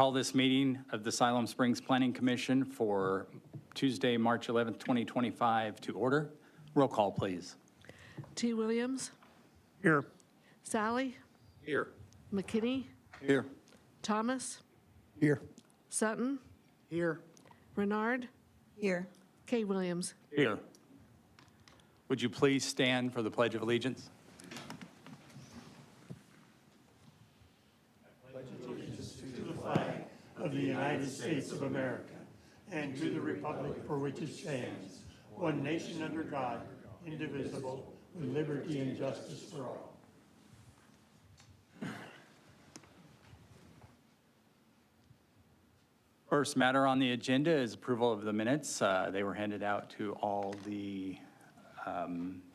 Call this meeting of the Siloam Springs Planning Commission for Tuesday, March 11th, 2025 to order. Roll call, please. T. Williams, Here. Sally, Here. McKinney, Here. Thomas, Here. Sutton, Here. Renard, Here. K. Williams. Here. Would you please stand for the Pledge of Allegiance? Of the United States of America, and to the republic for which it stands, one nation under God, indivisible, with liberty and justice for all. First matter on the agenda is approval of the minutes. They were handed out to all the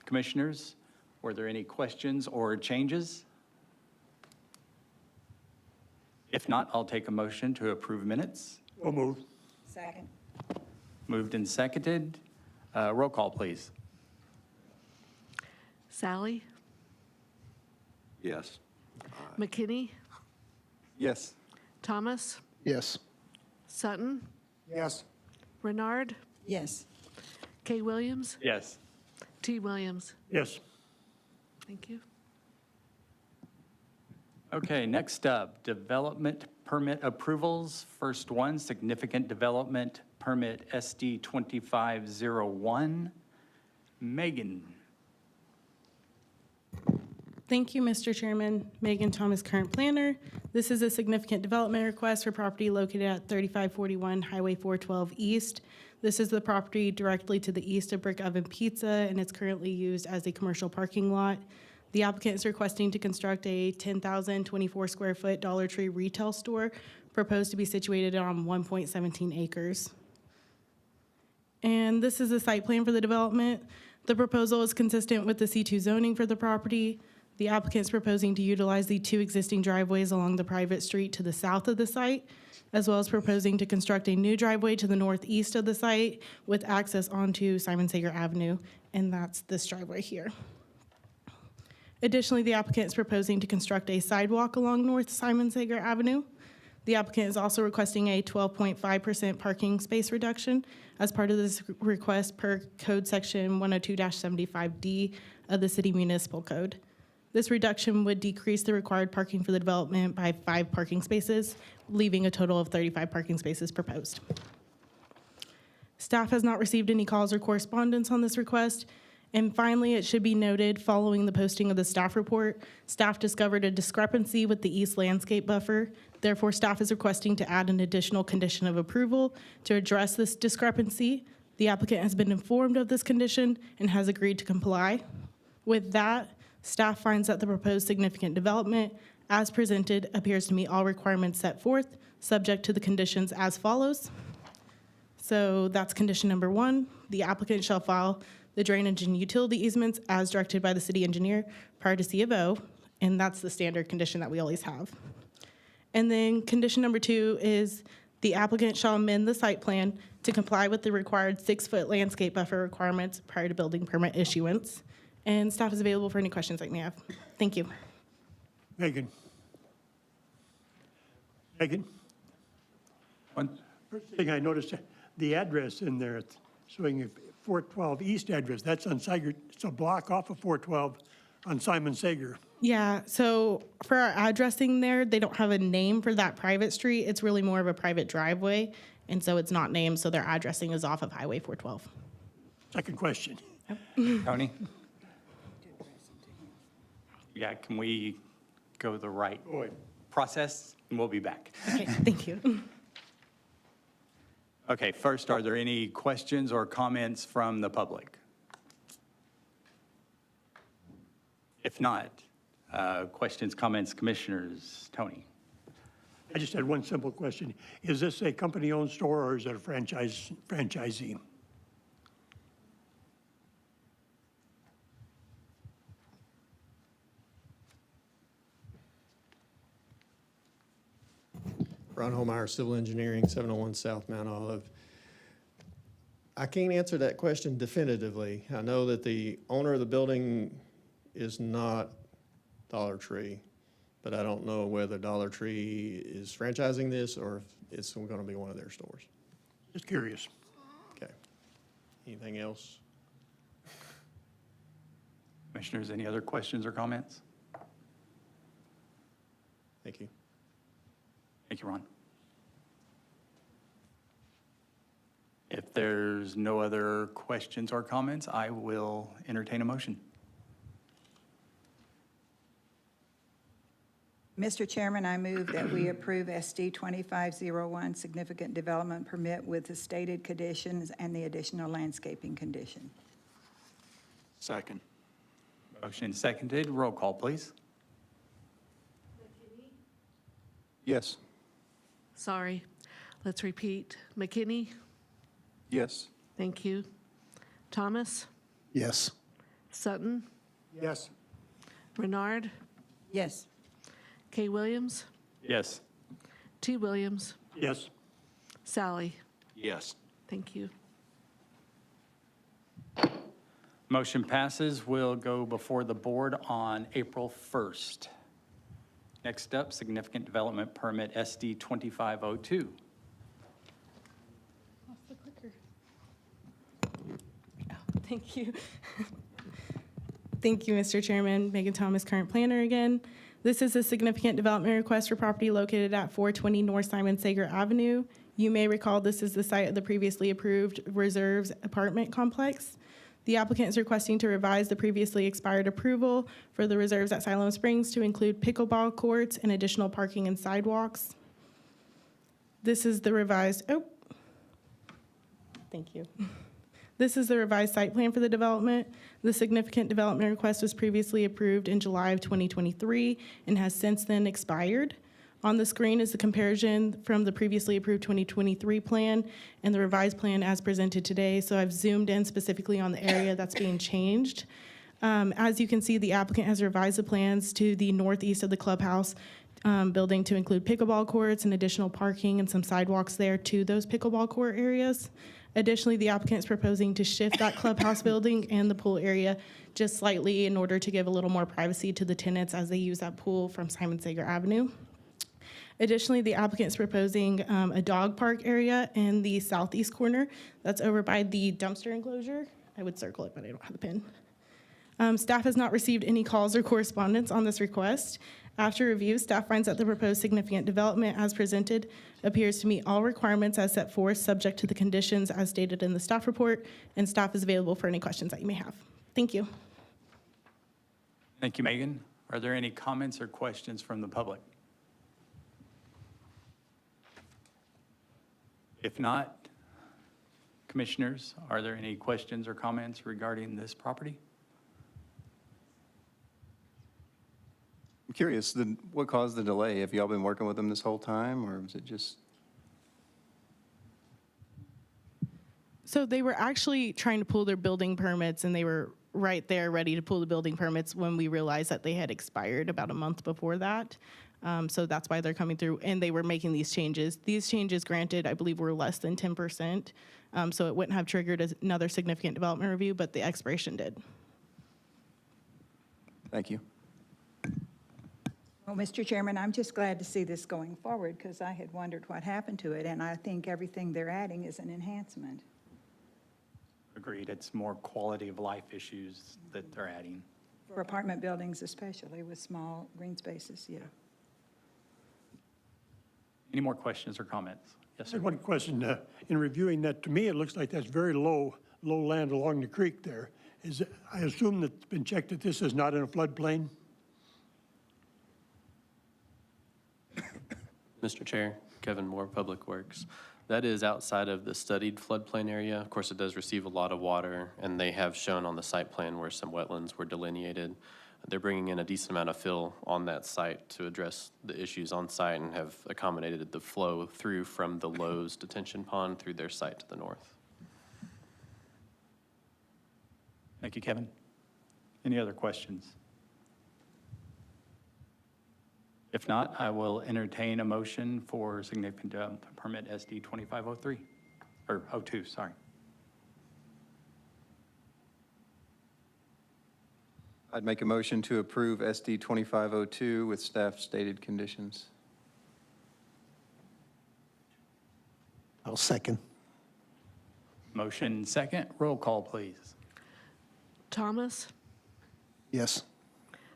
commissioners. Were there any questions or changes? If not, I'll take a motion to approve minutes. We'll move. Second. Moved and seconded. Roll call, please. Sally, Yes. McKinney, Yes. Thomas, Yes. Sutton, Yes. Renard, Yes. K. Williams, Yes. T. Williams. Yes. Thank you. Okay, next up, development permit approvals. First one, significant development permit SD 2501. Maegan. Thank you, Mr. Chairman. Maegan Thomas, current planner. This is a significant development request for property located at 3541 Highway 412 East. This is the property directly to the east of Brick Oven Pizza, and it's currently used as a commercial parking lot. The applicant is requesting to construct a 10,024 square foot Dollar Tree retail store proposed to be situated on 1.17 acres. And this is a site plan for the development. The proposal is consistent with the C2 zoning for the property. The applicant is proposing to utilize the two existing driveways along the private street to the south of the site, as well as proposing to construct a new driveway to the northeast of the site with access onto Sager Avenue, and that's this driveway here. Additionally, the applicant is proposing to construct a sidewalk along North Sager Avenue. The applicant is also requesting a 12.5% parking space reduction as part of this request per Code Section 102-75D of the City Municipal Code. This reduction would decrease the required parking for the development by 5 parking spaces, leaving a total of 35 parking spaces proposed. Staff has not received any calls or correspondence on this request. And finally, it should be noted, following the posting of the staff report, staff discovered a discrepancy with the east landscape buffer. Therefore, staff is requesting to add an additional condition of approval to address this discrepancy. The applicant has been informed of this condition and has agreed to comply. With that, staff finds that the proposed significant development, as presented, appears to meet all requirements set forth, subject to the conditions as follows. So that's condition number 1. The applicant shall file the drainage and utility easements as directed by the city engineer prior to C of O, and that's the standard condition that we always have. And then condition number 2 is the applicant shall amend the site plan to comply with the required 6-foot landscape buffer requirements prior to building permit issuance. And staff is available for any questions that you may have. Thank you. Maegan. Maegan. One. First thing I noticed, the address in there, it's showing a 412 East address. That's on Sager. It's a block off of 412 on Simon Sager. Yeah, so for our addressing there, they don't have a name for that private street. It's really more of a private driveway, and so it's not named, so their addressing is off of Highway 412. Second question. Tony? Yeah, can we go the right Boy. process? And we'll be back. Okay, thank you. Okay, first, are there any questions or comments from the public? If not, questions, comments, commissioners. Tony? I just had one simple question. Is this a company-owned store or is it a franchisee? Ron Homeyer, Civil Engineering, 701 South Mount Olive. I can't answer that question definitively. I know that the owner of the building is not Dollar Tree, but I don't know whether Dollar Tree is franchising this or if it's going to be one of their stores. Just curious. Okay. Anything else? Commissioners, any other questions or comments? Thank you. Thank you, Ron. If there's no other questions or comments, I will entertain a motion. Mr. Chairman, I move that we approve SD 2501 significant development permit with the stated conditions and the additional landscaping condition. Second. Motion seconded. Roll call, please. Yes. Sorry. Let's repeat. McKinney? Yes. Thank you. Thomas? Yes. Sutton? Yes. Renard? Yes. K. Williams? Yes. T. Williams? Yes. Sally? Yes. Thank you. Motion passes. Will go before the board on April 1st. Next up, significant development permit SD 2502. Lost the clicker. Oh, thank you. Thank you, Mr. Chairman. Megan Thomas, current planner again. This is a significant development request for property located at 420 North Simon Sager Avenue. You may recall this is the site of the previously approved Reserves apartment complex. The applicant is requesting to revise the previously expired approval for the Reserves at Siloam Springs to include pickleball courts and additional parking and sidewalks. This is the revised, thank you. This is the revised site plan for the development. The significant development request was previously approved in July of 2023 and has since then expired. On the screen is the comparison from the previously approved 2023 plan and the revised plan as presented today. So I've zoomed in specifically on the area that's being changed. As you can see, the applicant has revised the plans to the northeast of the clubhouse building to include pickleball courts and additional parking and some sidewalks there to those pickleball court areas. Additionally, the applicant is proposing to shift that clubhouse building and the pool area just slightly in order to give a little more privacy to the tenants as they use that pool from Simon Sager Avenue. Additionally, the applicant is proposing a dog park area in the southeast corner that's over by the dumpster enclosure. I would circle it, but I don't have the pin. Staff has not received any calls or correspondence on this request. After review, staff finds that the proposed significant development as presented appears to meet all requirements as set forth, subject to the conditions as stated in the staff report, and staff is available for any questions that you may have. Thank you. Thank you, Megan. Are there any comments or questions from the public? If not, commissioners, are there any questions or comments regarding this property? I'm curious, what caused the delay? Have y'all been working with them this whole time, or was it just? So they were actually trying to pull their building permits, and they were right there ready to pull the building permits when we realized that they had expired about a month before that. So that's why they're coming through, and they were making these changes. These changes, granted, I believe were less than 10%, so it wouldn't have triggered another significant development review, but the expiration did. Thank you. Well, Mr. Chairman, I'm just glad to see this going forward because I had wondered what happened to it, and I think everything they're adding is an enhancement. Agreed. It's more quality of life issues that they're adding. For apartment buildings especially with small green spaces, yeah. Any more questions or comments? Yes, I sir. have one question. In reviewing that, to me, it looks like that's very low land along the creek there. I assume that it's been checked that this is not in a floodplain? Mr. Chair, Kevin Moore, Public Works. That is outside of the studied floodplain area. Of course, it does receive a lot of water, and they have shown on the site plan where some wetlands were delineated. They're bringing in a decent amount of fill on that site to address the issues on site and have accommodated the flow through from the Lowe's detention pond through their site to the north. Thank you, Kevin. Any other questions? If not, I will entertain a motion for significant development permit SD 2503, or 02, sorry. I'd make a motion to approve SD 2502 with staff stated conditions. I'll second. Motion second, roll call, please. Thomas, Yes.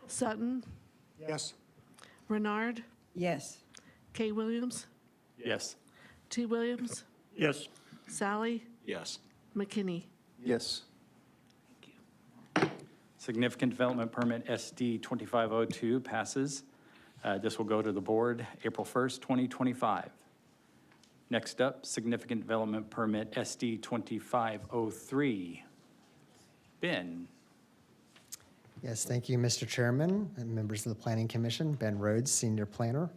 Sutton, Yes. Renard, Yes. K. Williams, Yes. T. Williams, Yes. Sally, Yes. McKinney. Yes. Significant Development Permit SD 2502 passes. This will go to the board April 1st, 2025. Next up, Significant Development Permit SD 2503. Ben. Yes, thank you, Mr. Chairman and members of the Planning Commission. Ben Rhoads, Senior Planner.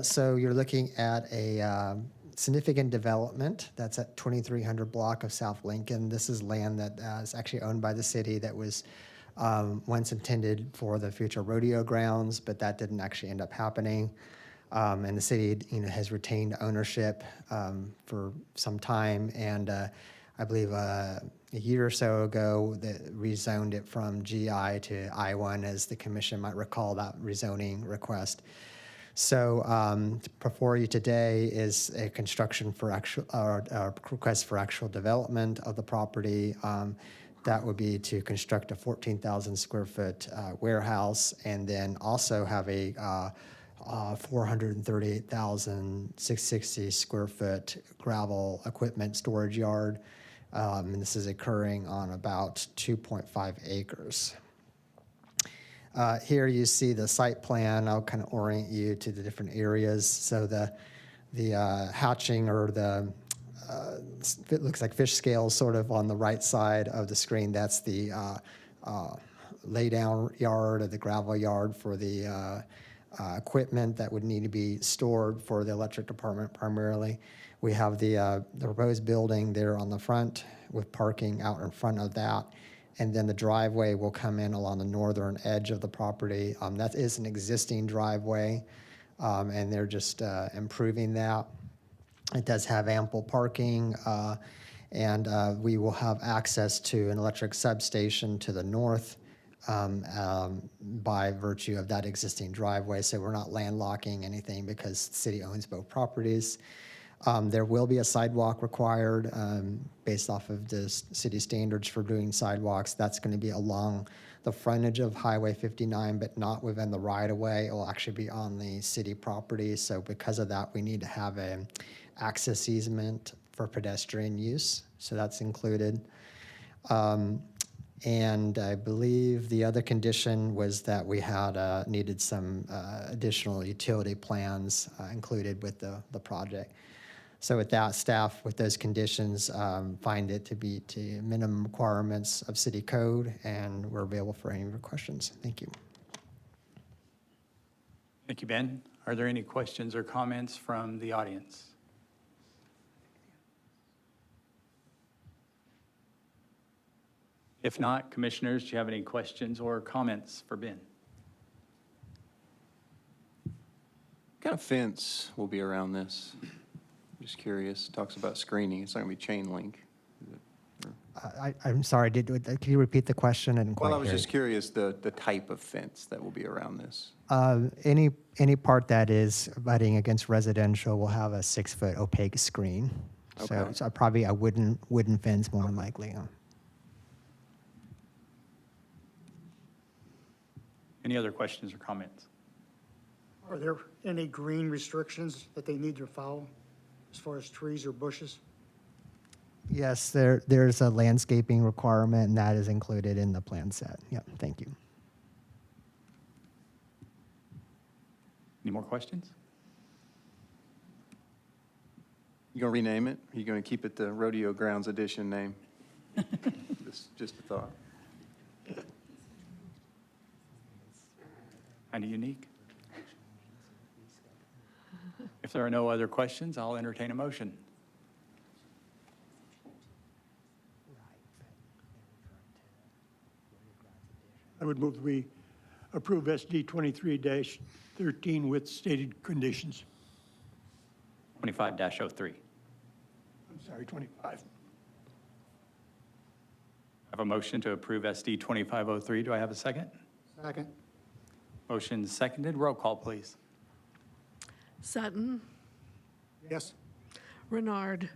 So you're looking at a significant development that's at 2300 block of South Lincoln. This is land that is actually owned by the city that was once intended for the future rodeo grounds, but that didn't actually end up happening. And the city, has retained ownership for some time, and I believe a year or so ago, that rezoned it from GI to I1, as the commission might recall that rezoning request. So before you today is a construction for actual, or request for actual development of the property. That would be to construct a 14,000 square foot warehouse, and then also have a 438,660 square foot gravel equipment storage yard. And this is occurring on about 2.5 acres. Here you see the site plan. I'll kind of orient you to the different areas. So the hatching, or the it looks like fish scales sort of on the right side of the screen. That's the lay down yard, or the gravel yard for the equipment that would need to be stored for the electric department primarily. We have the proposed building there on the front with parking out in front of that. And then the driveway will come in along the northern edge of the property. That is an existing driveway, and they're just improving that. It does have ample parking, and we will have access to an electric substation to the north by virtue of that existing driveway. So we're not landlocking anything because the city owns both properties. There will be a sidewalk required based off of the city standards for doing sidewalks. That's going to be along the frontage of Highway 59, but not within the right-of-way. It will actually be on the city property. So because of that, we need to have an access easement for pedestrian use. So that's included. And I believe the other condition was that we had needed some additional utility plans included with the project. So with that, staff, with those conditions, find it to be to minimum requirements of city code, and we're available for any of your questions. Thank you. Thank you, Ben. Are there any questions or comments from the audience? If not, commissioners, do you have any questions or comments for Ben? What kind of fence will be around this? I'm just curious. Talks about screening. It's not going to be chain link. I'm sorry, could you repeat the question? I didn't quite Well, I was hear just it. curious the type of fence that will be around this. Any part that is abutting against residential will have a 6-foot opaque screen. Okay. So probably a wooden fence more than likely. Any other questions or comments? Are there any green restrictions that they need to follow as far as trees or bushes? Yes, there's a landscaping requirement, and that is included in the plan set. Yep, thank you. Any more questions? You going to rename it? Are you going to keep it the Rodeo Grounds Edition name? Just a thought. Kind of unique. If there are no other questions, I'll entertain a motion. I would move that we approve SD 23-13 with stated conditions. 25-03. I'm sorry, 25. have a motion to approve SD 2503. Do I have a second? Second. Motion seconded. Roll call, please. Sutton, Yes. Renard,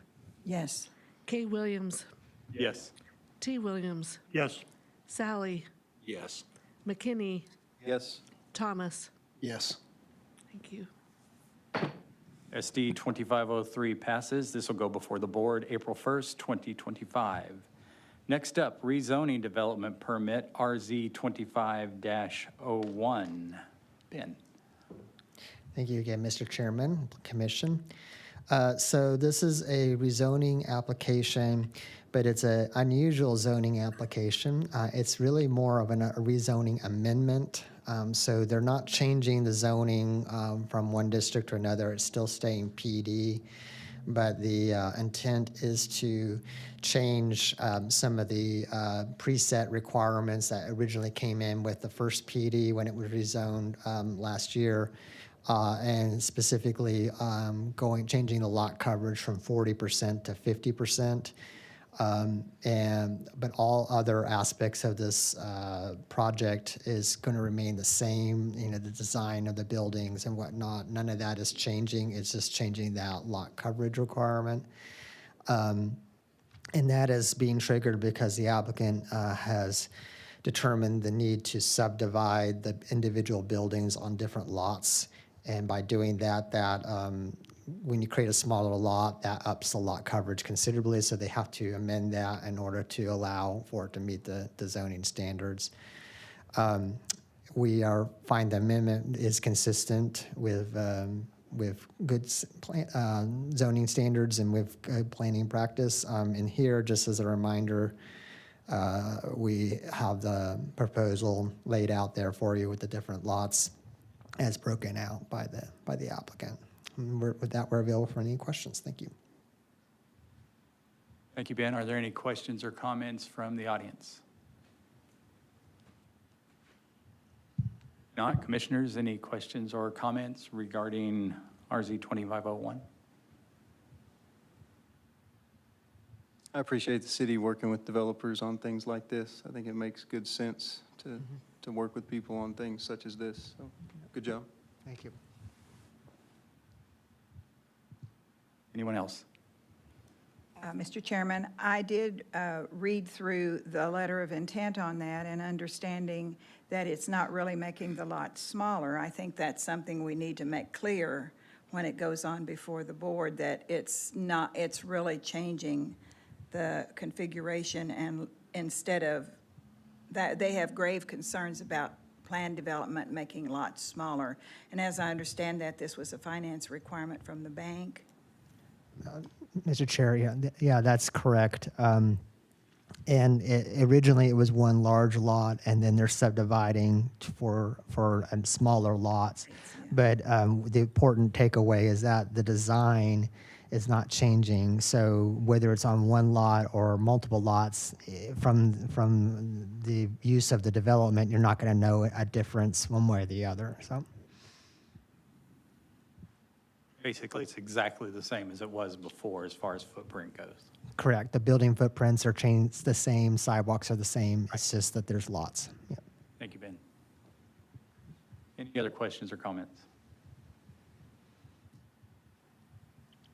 Yes. K. Williams, Yes. T. Williams, Yes. Sally, Yes. McKinney, Yes. Thomas. Yes. Thank you. SD 2503 passes. This will go before the board April 1st, 2025. Next up, rezoning development permit RZ 25-01. Ben. Thank you again, Mr. Chairman, Commission. So this is a rezoning application, but it's an unusual zoning application. It's really more of a rezoning amendment. So they're not changing the zoning from one district to another. It's still staying PD, but the intent is to change some of the preset requirements that originally came in with the first PD when it was rezoned last year. And specifically changing the lot coverage from 40% to 50%. But all other aspects of this project is going to remain the same, the design of the buildings and whatnot. None of that is changing. It's just changing that lot coverage requirement. And that is being triggered because the applicant has determined the need to subdivide the individual buildings on different lots. And by doing that, when you create a smaller lot, that ups the lot coverage considerably, so they have to amend that in order to allow for it to meet the zoning standards. We find the amendment is consistent with good zoning standards and with good planning practice. And here, just as a reminder, we have the proposal laid out there for you with the different lots as broken out by the applicant. With that, we're available for any questions. Thank you. Thank you, Ben. Are there any questions or comments from the audience? Not, commissioners, any questions or comments regarding RZ 2501? I appreciate the city working with developers on things like this. I think it makes good sense to work with people on things such as this. So, good job. Thank you. Anyone else? Mr. Chairman, I did read through the letter of intent on that and understanding that it's not really making the lot smaller. I think that's something we need to make clear when it goes on before the board, that it's really changing the configuration, and instead of that, they have grave concerns about planned development making lots smaller. And as I understand that, this was a finance requirement from the bank. Mr. Chair, yeah, that's correct. And originally it was one large lot, and then they're subdividing for smaller lots. But the important takeaway is that the design is not changing. So whether it's on one lot or multiple lots, from the use of the development, you're not going to know a difference one way or the other. So. Basically, it's exactly the same as it was before as far as footprint goes. Correct. The building footprints are changed the same, sidewalks are the same. It's just that there's lots. Yeah. Thank you, Ben. Any other questions or comments?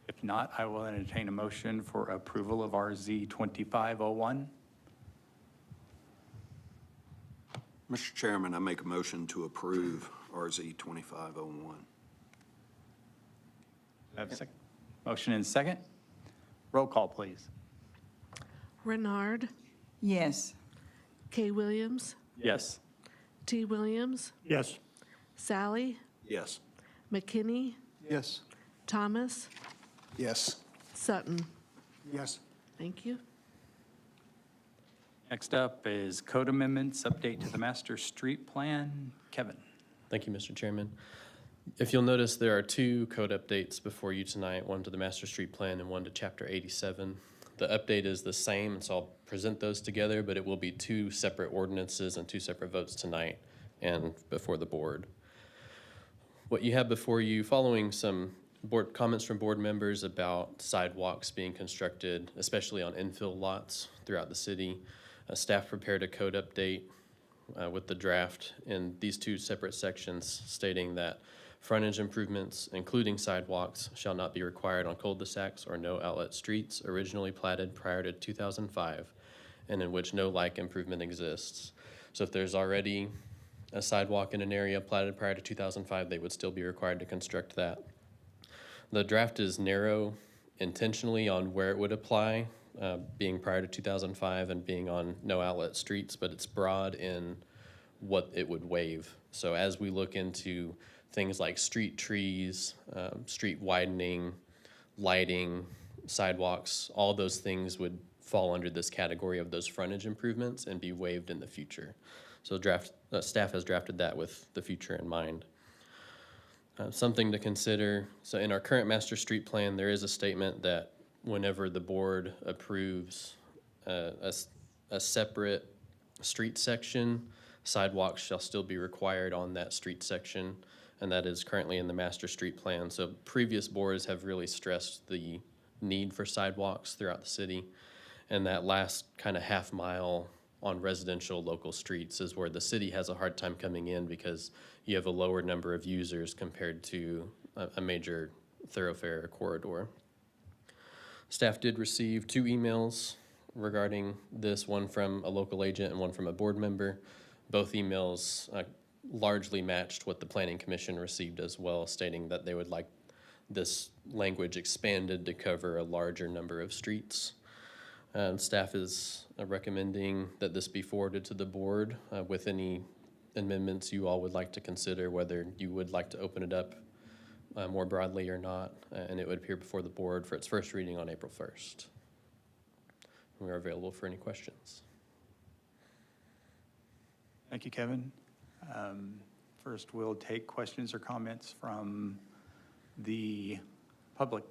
If not, I will entertain a motion for approval of RZ 2501. Mr. Chairman, I make a motion to approve RZ 2501. Have a second. Motion and second. Roll call, please. Renard, Yes. K. Williams, Yes. T. Williams, Yes. Sally, Yes. McKinney, Yes. Thomas, Yes. Sutton. Yes. Thank you. Next up is code amendments, update to the master street plan. Kevin. Thank you, Mr. Chairman. If you'll notice, there are two code updates before you tonight, one to the master street plan and one to chapter 87. The update is the same, and so I'll present those together, but it will be two separate ordinances and two separate votes tonight and before the board. What you have before you, following some board comments from board members about sidewalks being constructed, especially on infill lots throughout the city, Staff prepared a code update with the draft in these two separate sections stating that frontage improvements, including sidewalks, shall not be required on cul-de-sacs or no outlet streets originally platted prior to 2005, and in which no like improvement exists. So if there's already a sidewalk in an area platted prior to 2005, they would still be required to construct that. The draft is narrow intentionally on where it would apply, being prior to 2005 and being on no outlet streets, but it's broad in what it would waive. So as we look into things like street trees, street widening, lighting, sidewalks, all those things would fall under this category of those frontage improvements and be waived in the future. So staff has drafted that with the future in mind. Something to consider, so in our current master street plan, there is a statement that whenever the board approves a separate street section, sidewalks shall still be required on that street section, and that is currently in the master street plan. So previous boards have really stressed the need for sidewalks throughout the city, and that last kind of half mile on residential local streets is where the city has a hard time coming in because you have a lower number of users compared to a major thoroughfare or corridor. Staff did receive 2 emails regarding this, one from a local agent and one from a board member. Both emails largely matched what the Planning Commission received as well, stating that they would like this language expanded to cover a larger number of streets. Staff is recommending that this be forwarded to the board with any amendments you all would like to consider, whether you would like to open it up more broadly or not, and it would appear before the board for its first reading on April 1st. We are available for any questions. Thank you, Kevin. First, we'll take questions or comments from the public.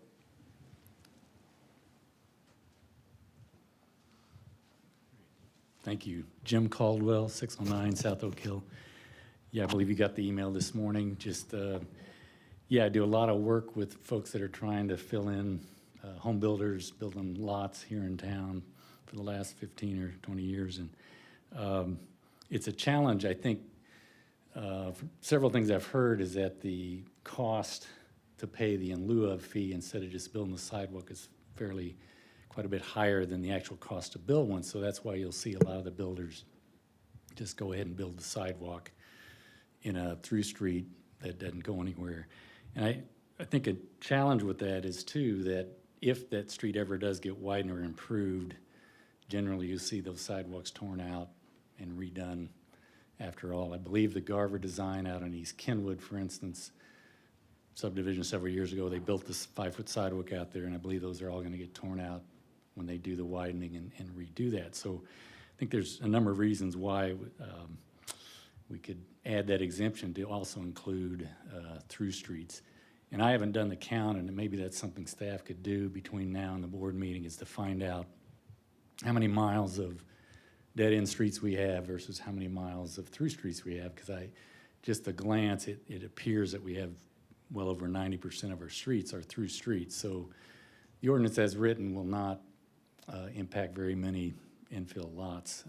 Thank you. Jim Caldwell, 609 South Oak Hill. Yeah, I believe you got the email this morning. Just, yeah, I do a lot of work with folks that are trying to fill in home builders, building lots here in town for the last 15 or 20 years. And it's a challenge, I think. Several things I've heard is that the cost to pay the in lieu of fee instead of just building the sidewalk is quite a bit higher than the actual cost to build one. So that's why you'll see a lot of the builders just go ahead and build the sidewalk in a through street that doesn't go anywhere. And I think a challenge with that is too, that if that street ever does get widened or improved, generally you see those sidewalks torn out and redone after all. I believe the Garver design out on East Kenwood, for instance, subdivision several years ago, they built this 5-foot sidewalk out there, and I believe those are all gonna get torn out when they do the widening and redo that. So I think there's a number of reasons why we could add that exemption to also include through streets. And I haven't done the count, and maybe that's something staff could do between now and the board meeting, is to find out how many miles of dead-end streets we have versus how many miles of through streets we have, because just a glance, it appears that we have well over 90% of our streets are through streets. So the ordinance as written will not impact very many infill lots.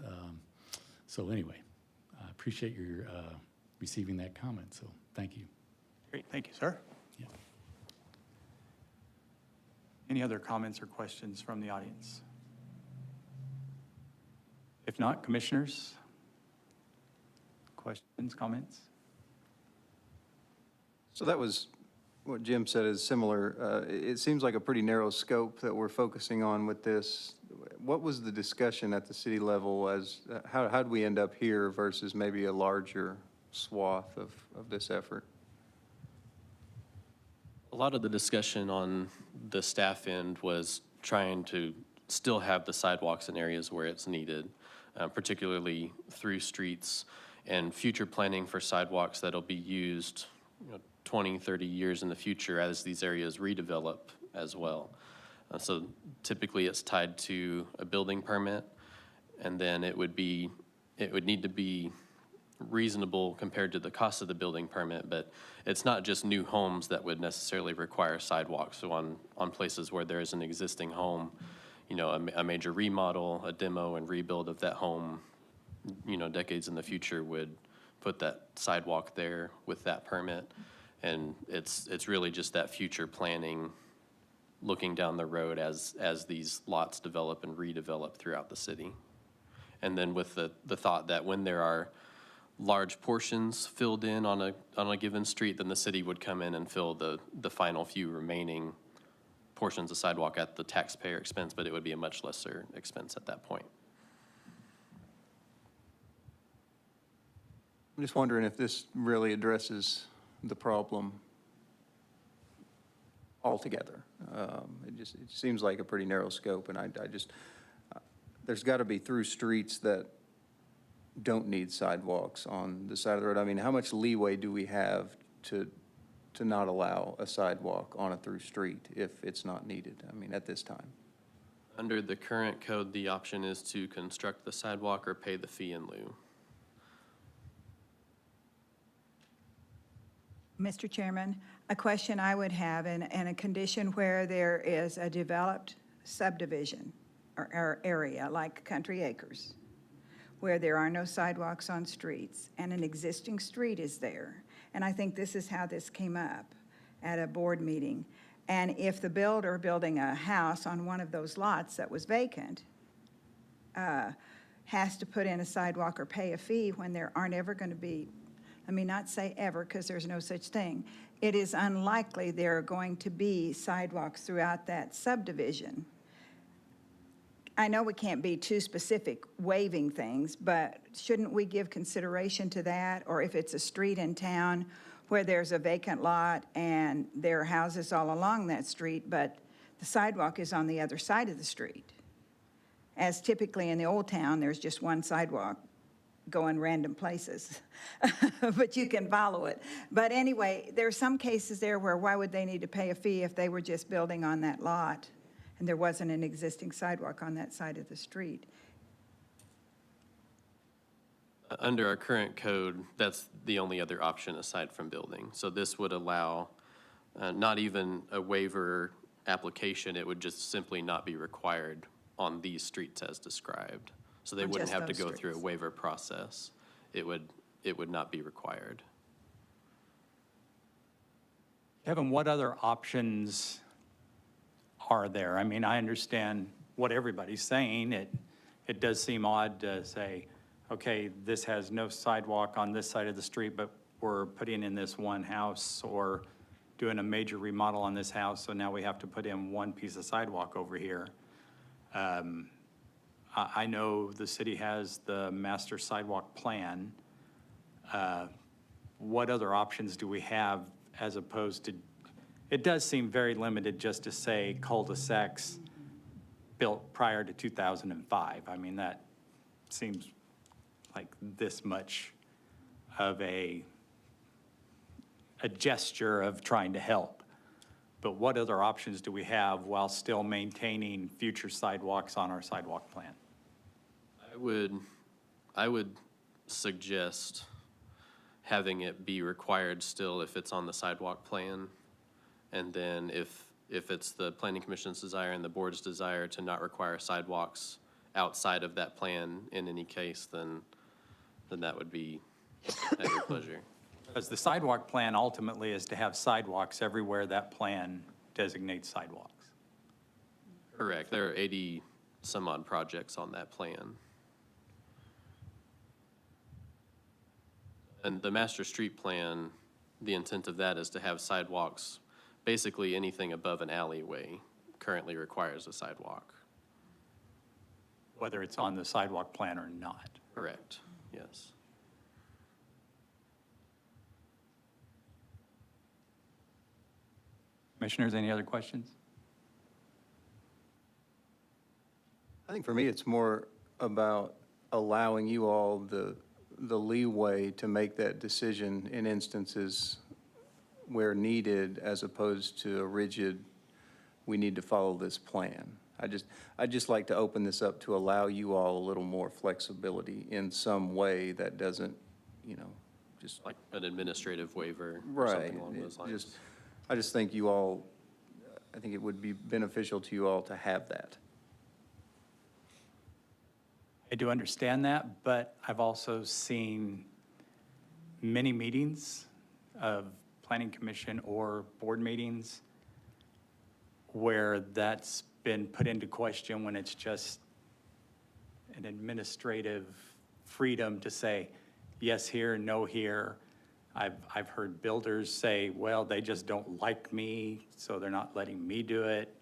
So anyway, I appreciate your receiving that comment, so thank you. Great, thank you, sir. Yeah. Any other comments or questions from the audience? If not, commissioners? Questions, comments? So that was what Jim said is similar. It seems like a pretty narrow scope that we're focusing on with this. What was the discussion at the city level as, how'd we end up here versus maybe a larger swath of this effort? A lot of the discussion on the staff end was trying to still have the sidewalks in areas where it's needed, particularly through streets, and future planning for sidewalks that'll be used 20, 30 years in the future as these areas redevelop as well. So typically it's tied to a building permit, and then it would need to be reasonable compared to the cost of the building permit, but it's not just new homes that would necessarily require sidewalks. So on places where there is an existing home, you know, a major remodel, a demo and rebuild of that home, you know, decades in the future would put that sidewalk there with that permit. And it's really just that future planning, looking down the road as these lots develop and redevelop throughout the city. And then with the thought that when there are large portions filled in on a given street, then the city would come in and fill the final few remaining portions of sidewalk at the taxpayer expense, but it would be a much lesser expense at that point. I'm just wondering if this really addresses the problem altogether. It seems like a pretty narrow scope, and I just, there's got to be through streets that don't need sidewalks on the side of the road. I mean, how much leeway do we have to not allow a sidewalk on a through street if it's not needed? I mean, at this time. Under the current code, the option is to construct the sidewalk or pay the fee in lieu. Mr. Chairman, a question I would have in a condition where there is a developed subdivision or area like Country Acres, where there are no sidewalks on streets and an existing street is there. And I think this is how this came up at a board meeting. And if the builder building a house on one of those lots that was vacant has to put in a sidewalk or pay a fee when there aren't ever going to be, let me not say ever because there's no such thing, it is unlikely there are going to be sidewalks throughout that subdivision. I know we can't be too specific waiving things, but shouldn't we give consideration to that? Or if it's a street in town where there's a vacant lot and there are houses all along that street, but the sidewalk is on the other side of the street. As typically in the old town, there's just one sidewalk going random places, but you can follow it. But anyway, there are some cases there where why would they need to pay a fee if they were just building on that lot and there wasn't an existing sidewalk on that side of the street? Under our current code, that's the only other option aside from building. So this would allow not even a waiver application, it would just simply not be required on these streets as described. So they On wouldn't just have to those go through a streets. waiver process. It would not be required. Kevin, what other options are there? I mean, I understand what everybody's saying. It does seem odd to say, okay, this has no sidewalk on this side of the street, but we're putting in this one house or doing a major remodel on this house, so now we have to put in one piece of sidewalk over here. I know the city has the master sidewalk plan. What other options do we have as opposed to, it does seem very limited just to say cul-de-sacs built prior to 2005. I mean, that seems like this much of a gesture of trying to help. But what other options do we have while still maintaining future sidewalks on our sidewalk plan? I would suggest having it be required still if it's on the sidewalk plan. And then if it's the planning commission's desire and the board's desire to not require sidewalks outside of that plan in any case, then that would be at your pleasure. Because the sidewalk plan ultimately is to have sidewalks everywhere that plan designates sidewalks. Correct. There are 80 some odd projects on that plan. And the master street plan, the intent of that is to have sidewalks, basically anything above an alleyway currently requires a sidewalk. Whether it's on the sidewalk plan or not. Correct, yes. Commissioners, any other questions? I think for me, it's more about allowing you all the leeway to make that decision in instances where needed, as opposed to a rigid, we need to follow this plan. I'd just like to open this up to allow you all a little more flexibility in some way that doesn't, just. Like an administrative waiver or Right. something along those lines. I just think you all, I think it would be beneficial to you all to have that. I do understand that, but I've also seen many meetings of planning commission or board meetings where that's been put into question when it's just an administrative freedom to say yes here, no here. I've heard builders say, well, they just don't like me, so they're not letting me do it.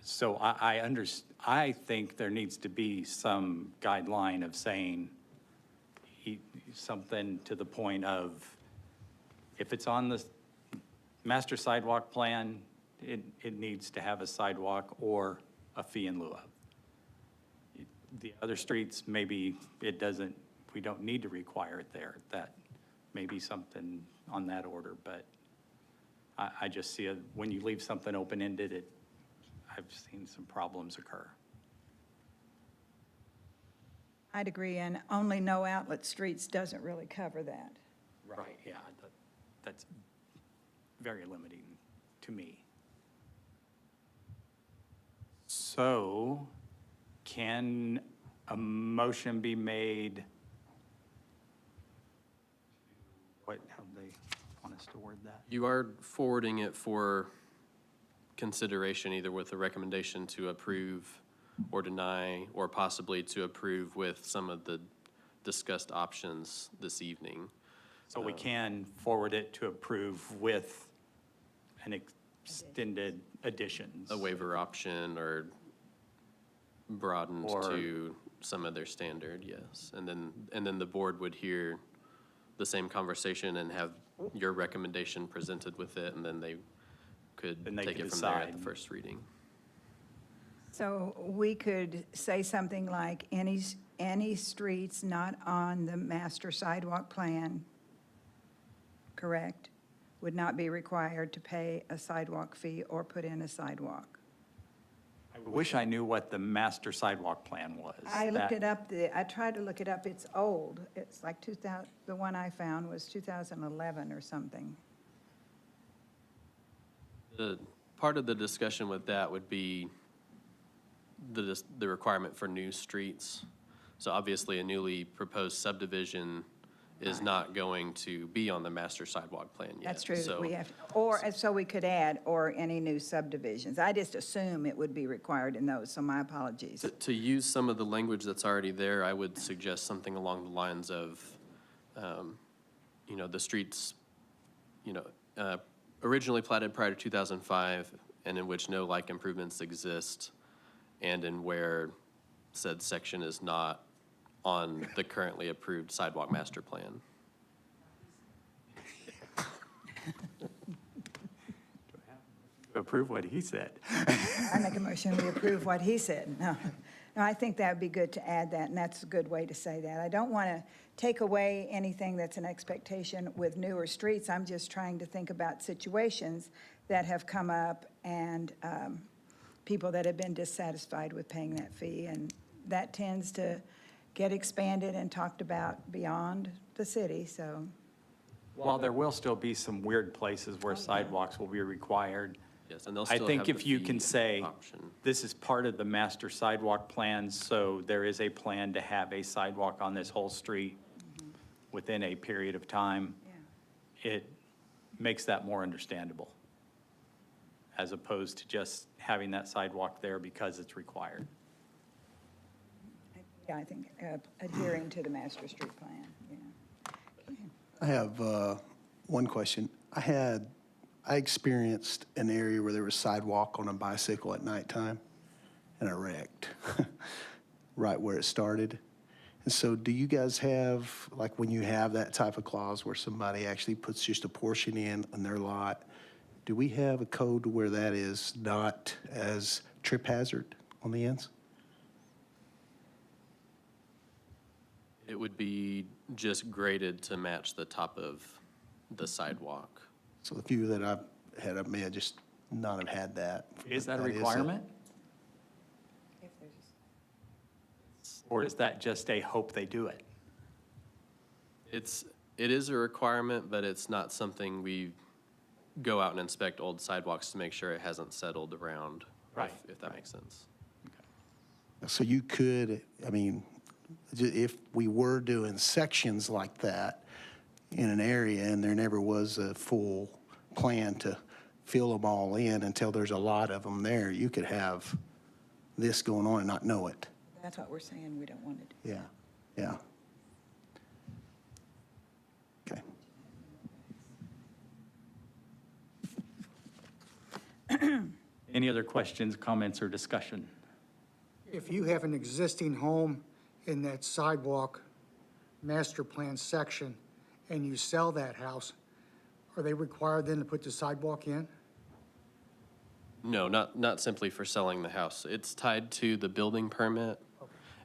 So I think there needs to be some guideline of saying something to the point of, if it's on the master sidewalk plan, it needs to have a sidewalk or a fee in lieu of. The other streets, maybe it doesn't, we don't need to require it there. That may be something on that order, but I just see when you leave something open-ended, I've seen some problems occur. I'd agree, and only no outlet streets doesn't really cover that. Right, yeah, that's very limiting to me. So, can a motion be made? How do they want us to word that? You are forwarding it for consideration, either with a recommendation to approve or deny, or possibly to approve with some of the discussed options this evening. So we can forward it to approve with an extended additions. A waiver option or broadened to some other standard, yes. And then the board would hear the same conversation and have your recommendation presented with it, and then they could take it from there at the first reading. So we could say something like, any streets not on the master sidewalk plan, correct, would not be required to pay a sidewalk fee or put in a sidewalk. I wish I knew what the master sidewalk plan was. I looked it up, I tried to look it up, it's old. It's like 2000, the one I found was 2011 or something. The part of the discussion with that would be the requirement for new streets. So obviously, a newly proposed subdivision is not going to be on the master sidewalk plan yet. That's true, So we have, or, so we could add, or any new subdivisions. I just assume it would be required in those, so my apologies. to use some of the language that's already there, I would suggest something along the lines of, the streets, originally platted prior to 2005, and in which no like improvements exist, and in where said section is not on the currently approved sidewalk master plan. Approve what he said. I make a motion, we approve what he said. No, I think that would be good to add that, and that's a good way to say that. I don't want to take away anything that's an expectation with newer streets. I'm just trying to think about situations that have come up and people that have been dissatisfied with paying that fee, and that tends to get expanded and talked about beyond the city, so. While there will still be some weird places where sidewalks will be required, Yes, and they'll I still think have if the you can fee say, option. this is part of the master sidewalk plan, so there is a plan to have a sidewalk on this whole street within a period of time, it makes that more understandable, as opposed to just having that sidewalk there because it's required. Yeah, I think adhering to the master street plan, yeah. I have one question. I experienced an area where there was sidewalk on a bicycle at nighttime, and I wrecked right where it started. And so do you guys have, like when you have that type of clause where somebody actually puts just a portion in on their lot, do we have a code where that is not as trip hazard on the ends? It would be just graded to match the top of the sidewalk. So the few that I've had, I may have just not have had that. Is that a requirement? Or is that just a hope they do it? It is a requirement, but it's not something we go out and inspect old sidewalks to make sure it hasn't settled around, Right, if that makes sense. So you could, If we were doing sections like that in an area and there never was a full plan to fill them all in until there's a lot of them there, you could have this going on and not know it. That's what we're saying, we don't want to do. Yeah, yeah. Okay. Any other questions, comments, or discussion? If you have an existing home in that sidewalk master plan section and you sell that house, are they required then to put the sidewalk in? No, not simply for selling the house. It's tied to the building permit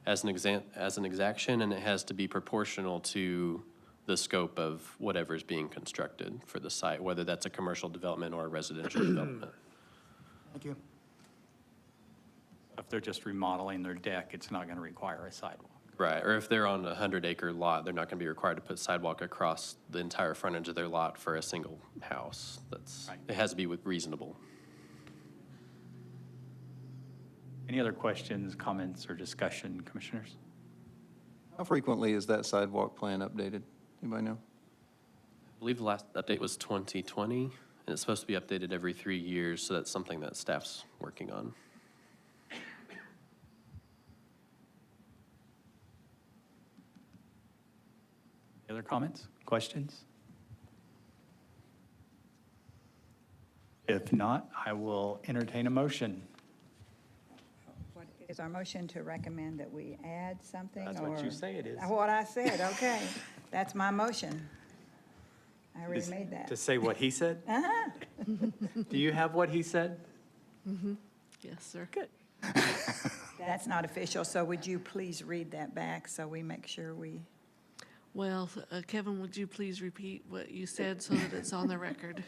as an exaction, and it has to be proportional to the scope of whatever is being constructed for the site, whether that's a commercial development or a residential development. Thank you. If they're just remodeling their deck, it's not going to require a sidewalk. Right, or if they're on a 100-acre lot, they're not going to be required to put sidewalk across the entire frontage of their lot for a single house. Right. It has to be reasonable. Any other questions, comments, or discussion, commissioners? How frequently is that sidewalk plan updated? Anybody know? I believe the last update was 2020, and it's supposed to be updated every 3 years, so that's something that staff's working on. Any other comments, questions? If not, I will entertain a motion. What is our motion to recommend that we add something? That's what you or- say it is. What I said, okay. That's my motion. I already made that. To say what he said? Uh-huh. Do you have what he said? Yes, sir. Good. That's not official, so would you please read that back so we make sure we, Well, Kevin, would you please repeat what you said so that it's on the record?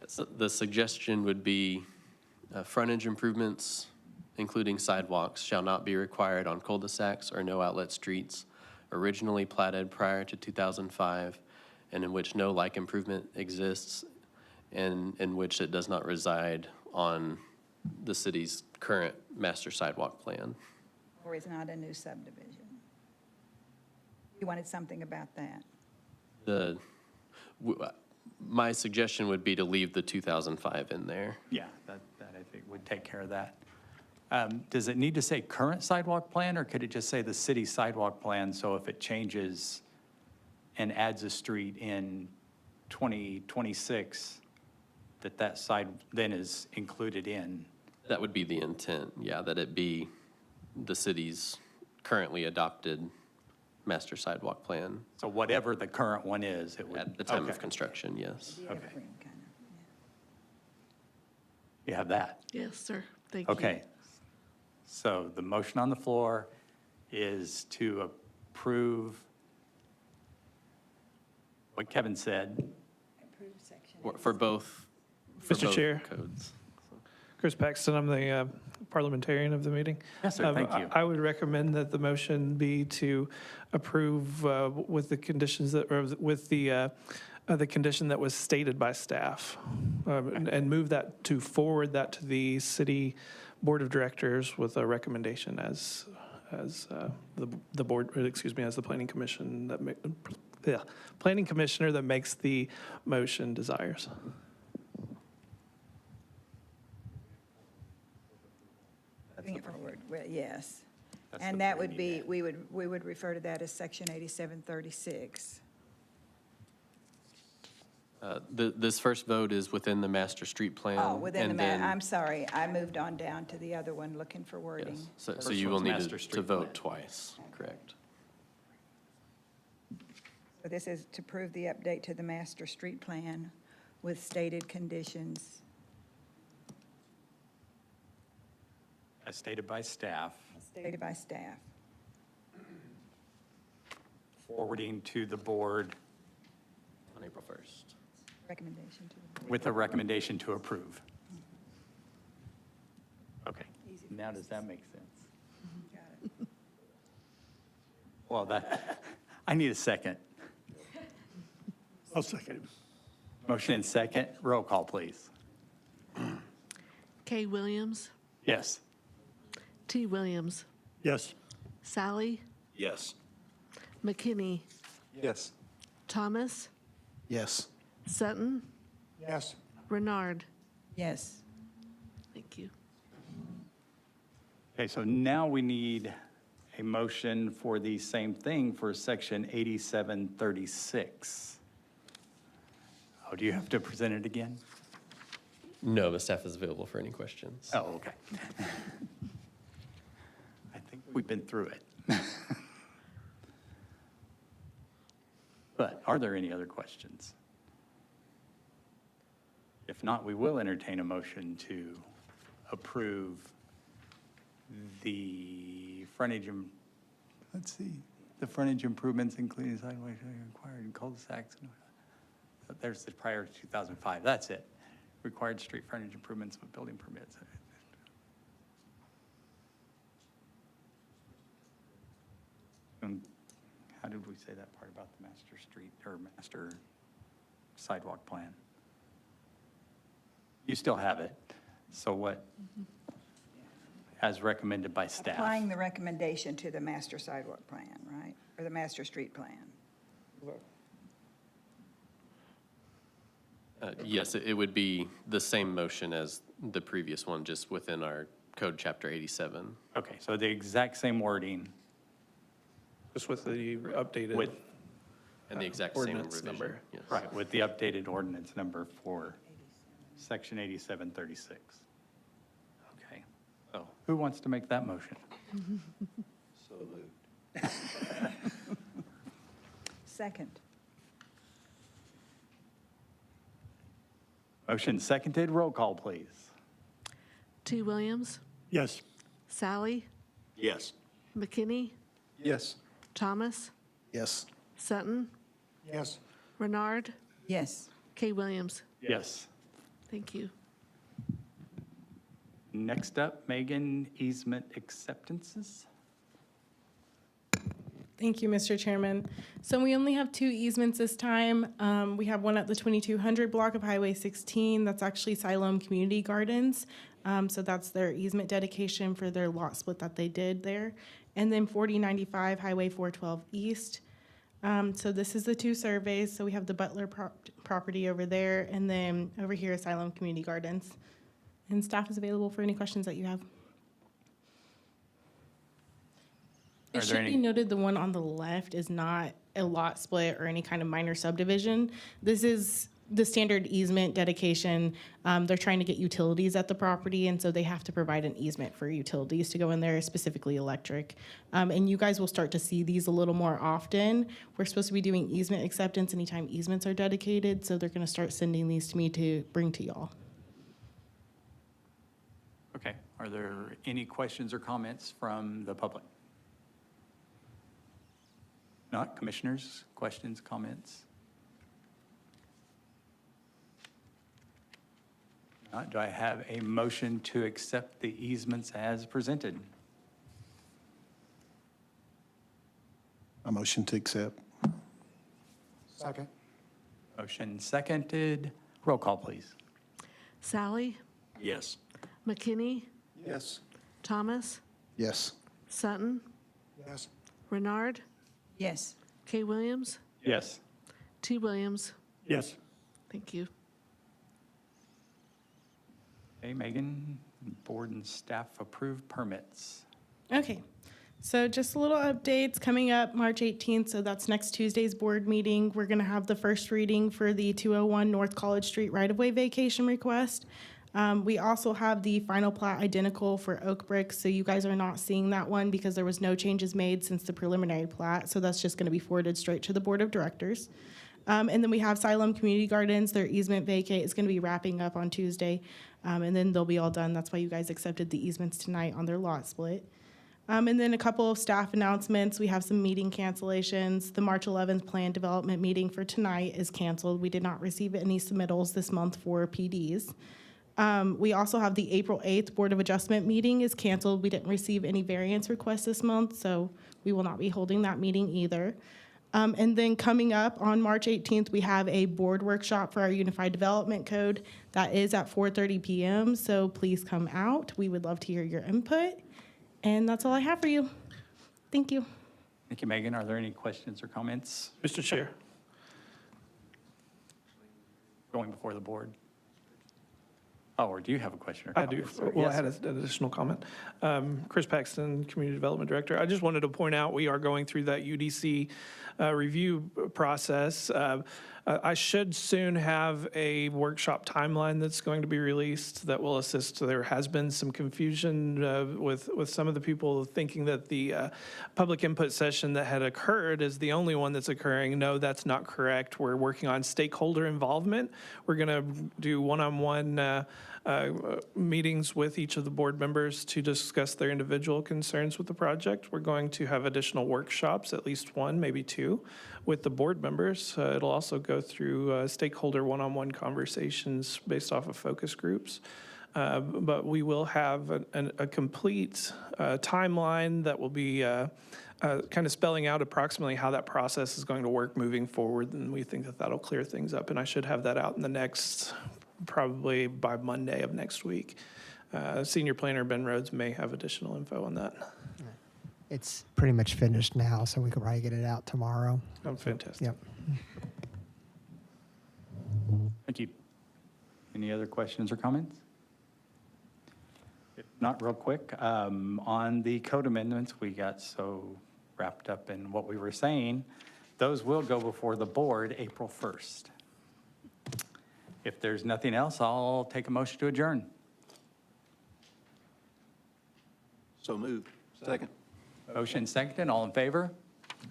So the suggestion would be frontage improvements, including sidewalks, shall not be required on cul-de-sacs or no outlet streets originally platted prior to 2005, and in which no like improvement exists, and in which it does not reside on the city's current master sidewalk plan. or is not a new subdivision? You wanted something about that? My suggestion would be to leave the 2005 in there. Yeah, that I think would take care of that. Does it need to say current sidewalk plan, or could it just say the city sidewalk plan? So if it changes and adds a street in 2026, that side then is included in? That would be the intent, yeah, that it be the city's currently adopted master sidewalk plan So whatever the current one is, it would? at the time okay. of construction, yes. Okay. Evergreen kind of, You have that? Yes, sir. Thank you. Okay. So the motion on the floor is to approve what Kevin said. yeah. Approved section. For both Mr. Chair. codes. Chris Paxton, I'm the parliamentarian of the meeting. Yes, sir, thank you. I would recommend that the motion be to approve with the conditions that, or with the condition that was stated by staff, and move that to forward that to the city board of directors with a recommendation as the board, excuse me, as the planning commission that planning commissioner that makes the motion desires. Bring it forward, well, yes. That's the And that part would we need be, we would refer to that as section 8736. This first vote is within the master street plan. Oh, within the, and then- I'm sorry, I moved on down to the other one, looking for wording. Yes, so First you will one's need master to street plan. vote twice, correct? So this is to prove the update to the master street plan with stated conditions. As stated by staff, Stated by staff. forwarding to the board On April 1st. Recommendation to the board. with a recommendation to approve. Okay, now does that make sense? Got it. Well, I need a second. I'll second it. Motion and second, roll call, please. Kay Williams, Yes. T. Williams, Yes. Sally, Yes. McKinney, Yes. Thomas, Yes. Sutton, Yes. Renard. Yes. Thank you. Okay, so now we need a motion for the same thing for section 8736. Oh, do you have to present it again? No, the staff is available for any questions. Oh, okay. I think we've been through it. But are there any other questions? If not, we will entertain a motion to approve the frontage, the frontage improvements including sidewalks required in cul-de-sacs. There's the prior to 2005, that's it. Required street frontage improvements with building permits. How did we say that part about the master street or master sidewalk plan? You still have it. So what, as recommended by staff? Applying the recommendation to the master sidewalk plan, right? Or the master street plan? Yes, it would be the same motion as the previous one, just within our code chapter 87. Okay, so the exact same wording Just with the updated. with, And the exact same Ordinance revision. number. Yes. right, with the updated ordinance number for section 8736. Okay, so who wants to make that motion? So moved. Second. Motion seconded, roll call, please. T. Williams, Yes. Sally, Yes. McKinney, Yes. Thomas, Yes. Sutton, Yes. Renard, Yes. K. Williams. Yes. Thank you. Next up, Maegan, easement acceptances. Thank you, Mr. Chairman. So we only have 2 easements this time. We have one at the 2200 block of Highway 16. That's actually Siloam Community Gardens. So that's their easement dedication for their lot split that they did there. And then 4095 Highway 412 East. So this is the 2 surveys. So we have the Butler property over there, and then over here is Siloam Community Gardens. And staff is available for any questions that you have. Are It there should be any- noted the one on the left is not a lot split or any kind of minor subdivision. This is the standard easement dedication. They're trying to get utilities at the property, and so they have to provide an easement for utilities to go in there, specifically electric. And you guys will start to see these a little more often. We're supposed to be doing easement acceptance anytime easements are dedicated, so they're gonna start sending these to me to bring to y'all. Okay, are there any questions or comments from the public? Not, commissioners, questions, comments? Not, do I have a motion to accept the easements as presented? A motion to accept. Second. Motion seconded, roll call, please. Sally, Yes. McKinney, Yes. Thomas, Yes. Sutton, Yes. Renard, Yes. K. Williams, Yes. T. Williams. Yes. Thank you. Okay, Maegan, board and staff approved permits. Okay, so just a little updates coming up March 18th, so that's next Tuesday's board meeting. We're gonna have the first reading for the 201 North College Street right-of-way vacation request. We also have the final plat identical for Oak Brick, so you guys are not seeing that one because there was no changes made since the preliminary plat, so that's just gonna be forwarded straight to the Board of Directors. And then we have Siloam Community Gardens, their easement vacate is gonna be wrapping up on Tuesday, and then they'll be all done. That's why you guys accepted the easements tonight on their lot split. And then a couple of staff announcements. We have some meeting cancellations. The March 11th planned development meeting for tonight is canceled. We did not receive any submittals this month for PDs. We also have the April 8th Board of Adjustment meeting is canceled. We didn't receive any variance requests this month, so we will not be holding that meeting either. And then coming up on March 18th, we have a board workshop for our Unified Development Code. That is at 4:30 p.m., so please come out. We would love to hear your input. And that's all I have for you. Thank you. Thank you, Megan. Are there any questions or comments Mr. Chair. going before the board? Oh, or do you have a question or I comment? do. Sorry. Well, I Yes, had sir. an additional comment. Chris Paxton, Community Development Director. I just wanted to point out, we are going through that UDC review process. I should soon have a workshop timeline that's going to be released that will assist. There has been some confusion with some of the people thinking that the public input session that had occurred is the only one that's occurring. No, that's not correct. We're working on stakeholder involvement. We're going to do one-on-one meetings with each of the board members to discuss their individual concerns with the project. We're going to have additional workshops, at least one, maybe two, with the board members. It'll also go through stakeholder one-on-one conversations based off of focus groups. But we will have a complete timeline that will be kind of spelling out approximately how that process is going to work moving forward, and we think that that'll clear things up. And I should have that out in the next, probably by Monday of next week. Senior Planner Ben Rhoads may have additional info on that. It's pretty much finished now, so we could probably get it out tomorrow. Oh, fantastic. Yep. Thank you. Any other questions or comments? If not, real quick, on the code amendments, we got so wrapped up in what we were saying. Those will go before the board April 1st. If there's nothing else, I'll take a motion to adjourn. So moved. Second. Motion seconded, all in favor?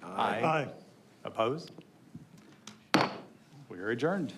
Aye. Opposed? We are adjourned.